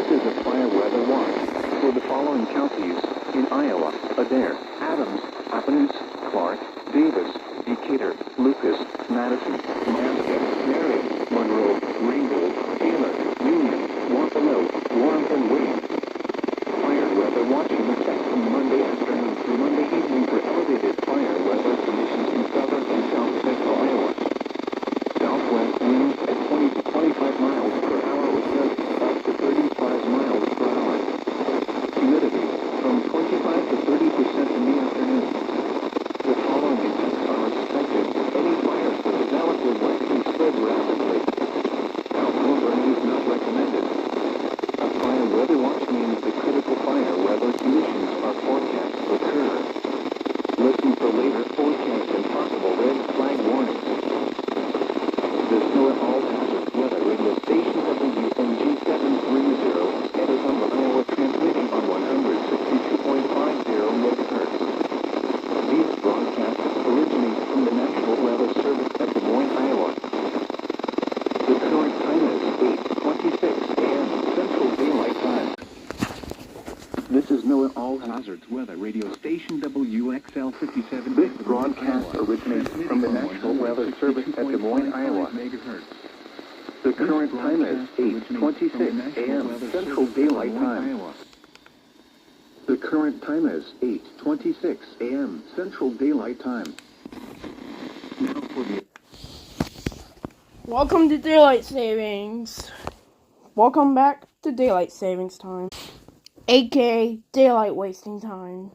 This is a fire weather watch for the following counties in Iowa: Adair, Adams, Appalachia, Clark, Davis, Decatur, Lucas, Madison, Nebraska, Marion, Monroe, Ringgold, Taylor, Union, Wapello, Warrenton, Wayne. Fire weather watch in effect from Monday afternoon through Monday evening for elevated fire weather conditions in southern and south central Iowa. Southwest winds at 20 to 25 miles per hour with gusts up to 35 miles per hour. Humidity from 25 to 30% in the afternoon. The following events are expected. Any fires that develop will likely spread rapidly. Outdoor burning is not recommended. A fire weather watch means that critical fire weather conditions are forecast to occur. Listen for later forecast and possible red flag warnings. The NOAA All Hazards Weather Radio Station WMG 730 Edison, Iowa, transmitting on 162.50 MHz. These broadcasts originate from the National Weather Service at Des Moines, Iowa. The current time is 8:26 a.m. Central Daylight Time. This is NOAA All Hazards Weather Radio Station WXL 57. This broadcast originates from the National Weather Service at Des Moines, Iowa. The current time is 8:26 a.m. Central Daylight Time. The current time is 8:26 a.m. Central Daylight Time. Now for the... Welcome to Daylight Savings. Welcome back to Daylight Savings Time, aka Daylight Wasting Time.